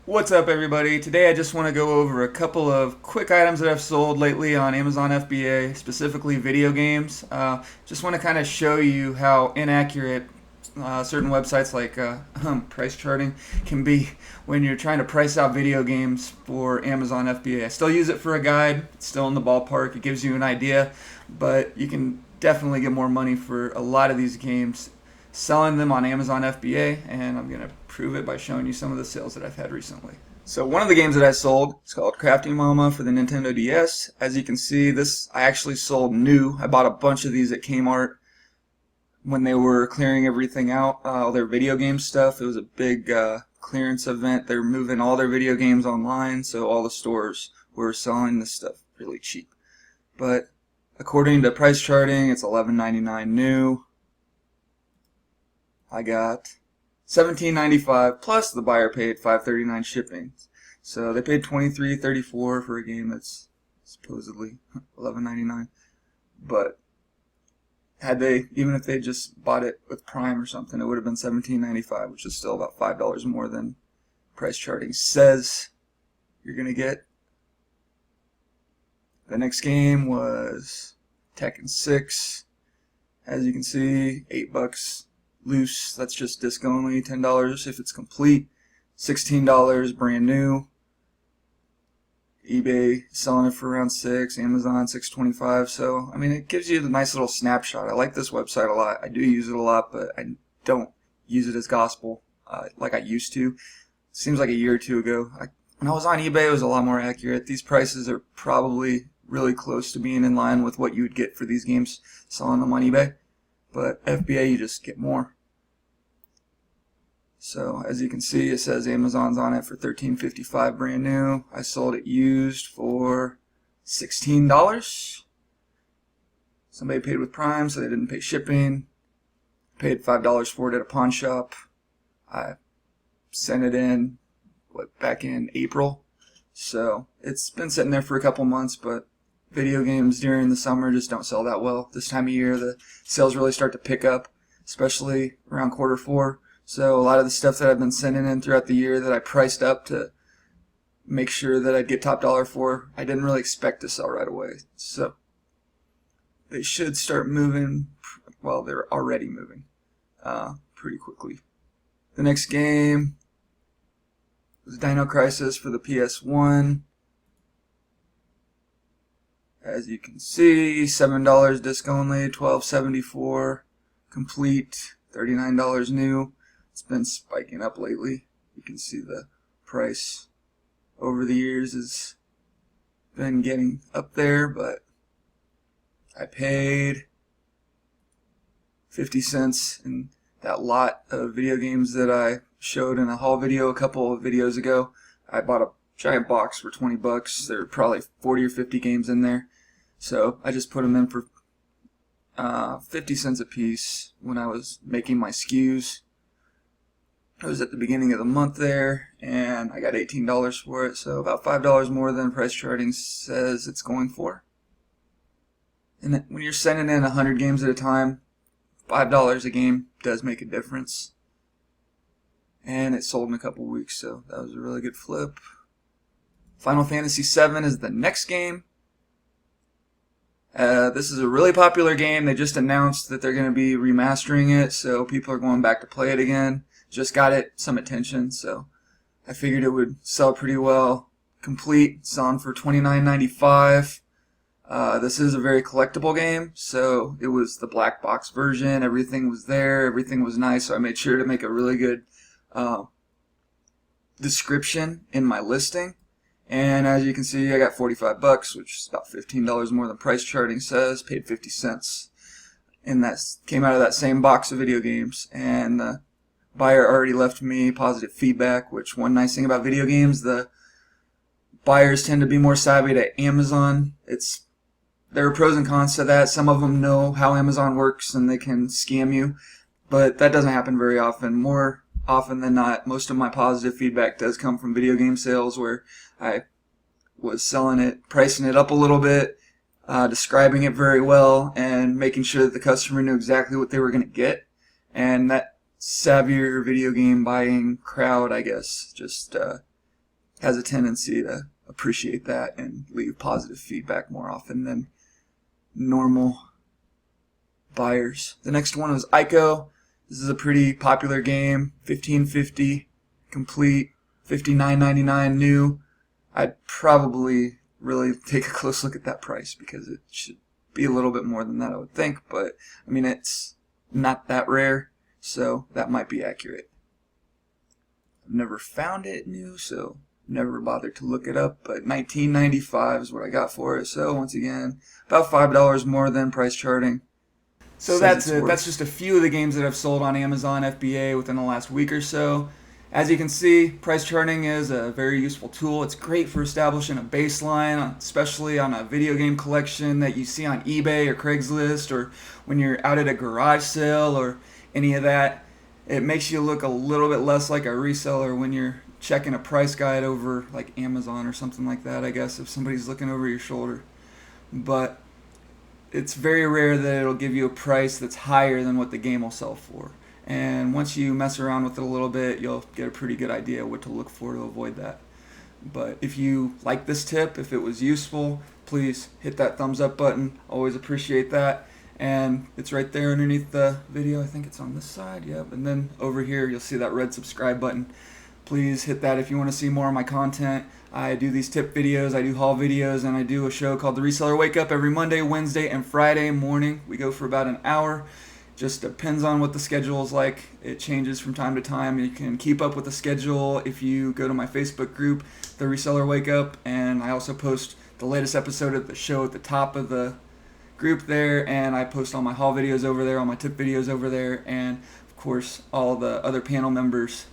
What's up, everybody? Today I just want to go over a couple of quick items that I've sold lately on Amazon FBA, specifically video games. Just want to kind of show you how inaccurate certain websites like PriceCharting can be when you're trying to price out video games for Amazon FBA. I still use it for a guide. It's still in the ballpark. It gives you an idea, but you can definitely get more money for a lot of these games selling them on Amazon FBA, and I'm going to prove it by showing you some of the sales that I've had recently. So one of the games that I sold is called Crafting Mama for the Nintendo DS. As you can see, this I actually sold new. I bought a bunch of these at Kmart when they were clearing everything out, all their video game stuff. It was a big clearance event. They're moving all their video games online, so all the stores were selling this stuff really cheap. But according to PriceCharting, it's $11.99 new. I got $17.95 plus the buyer paid $5.39 shipping. So they paid $23.34 for a game that's supposedly $11.99. But even if they just bought it with Prime or something, it would have been $17.95, which is still about $5 more than PriceCharting says you're gonna get. The next game was Tekken 6. As you can see, $8 loose. That's just disc only. $10 if it's complete. $16 brand new. eBay selling it for around $6. Amazon $6.25. So I mean, it gives you the nice little snapshot. I like this website a lot. I do use it a lot, but I don't use it as gospel like I used to. Seems like a year or two ago. When I was on eBay, it was a lot more accurate. These prices are probably really close to being in line with what you would get for these games selling them on eBay. But FBA, you just get more. So as you can see, it says Amazon's on it for $13.55 brand new. I sold it used for $16. Somebody paid with Prime, so they didn't pay shipping. Paid $5 for it at a pawn shop. I sent it in back in April. So it's been sitting there for a couple months, but video games during the summer just don't sell that well. This time of year, the sales really start to pick up, especially around Q4. So a lot of the stuff that I've been sending in throughout the year that I priced up to make sure that I'd get top dollar for, I didn't really expect to sell right away. So they should start moving, well, they're already moving pretty quickly. The next game was Dino Crisis for the PS1. As you can see, $7 disc only, $12.74 complete, $39 new. It's been spiking up lately. You can see the price over the years has been getting up there, but I paid 50 cents in that lot of video games that I showed in a haul video a couple of videos ago. I bought a giant box for 20 bucks. There were probably 40 or 50 games in there. So I just put them in for 50 cents a piece when I was making my SKUs. It was at the beginning of the month there, and I got $18 for it, so about $5 more than PriceCharting says it's going for. And when you're sending in 100 games at a time, $5 a game does make a difference. And it sold in a couple weeks, so that was a really good flip. Final Fantasy VII is the next game. This is a really popular game. They just announced that they're going to be remastering it, so people are going back to play it again. Just got it some attention, so I figured it would sell pretty well. Complete, selling for $29.95. This is a very collectible game, so it was the black box version. Everything was there, everything was nice, so I made sure to make a really good description in my listing. And as you can see, I got 45 bucks, which is about $15 more than PriceCharting says. Paid 50 cents. And that came out of that same box of video games. And the buyer already left me positive feedback, which one nice thing about video games, the buyers tend to be more savvy to Amazon. There are pros and cons to that. Some of them know how Amazon works and they can scam you. But that doesn't happen very often. More often than not, most of my positive feedback does come from video game sales where I was selling it, pricing it up a little bit, describing it very well, and making sure that the customer knew exactly what they were going to get. And that savvier video game buying crowd, I guess, just has a tendency to appreciate that and leave positive feedback more often than normal buyers. The next one was Ico. This is a pretty popular game, $15.50 complete, $59.99 new. I'd probably really take a close look at that price because it should be a little bit more than that, I would think, but I mean, it's not that rare, so that might be accurate. I've never found it new, so never bothered to look it up, but $19.95 is what I got for it. So once again, about $5 more than PriceCharting. So that's it. That's just a few of the games that I've sold on Amazon FBA within the last week or so. As you can see, PriceCharting is a very useful tool. It's great for establishing a baseline, especially on a video game collection that you see on eBay or Craigslist, or when you're out at a garage sale or any of that. It makes you look a little bit less like a reseller when you're checking a price guide over like Amazon or something like that, I guess, if somebody's looking over your shoulder. But it's very rare that it'll give you a price that's higher than what the game will sell for. And once you mess around with it a little bit, you'll get a pretty good idea what to look for to avoid that. But if you like this tip, if it was useful, please hit that thumbs up button. Always appreciate that. And it's right there underneath the video. I think it's on this side. Yep. And then over here, you'll see that red subscribe button. Please hit that if you want to see more of my content. I do these tip videos, I do haul videos, and I do a show called The Reseller Wake Up every Monday, Wednesday, and Friday morning. We go for about an hour. Just depends on what the schedule is like. It changes from time to time. You can keep up with the schedule if you go to my Facebook group, The Reseller Wake Up, and I also post the latest episode of the show at the top of the group there, and I post all my haul videos over there, all my tip videos over there, and of course all the other panel members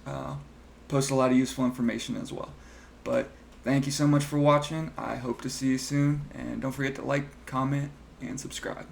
post a lot of useful information as well. But thank you so much for watching. I hope to see you soon, and don't forget to like, comment, and subscribe.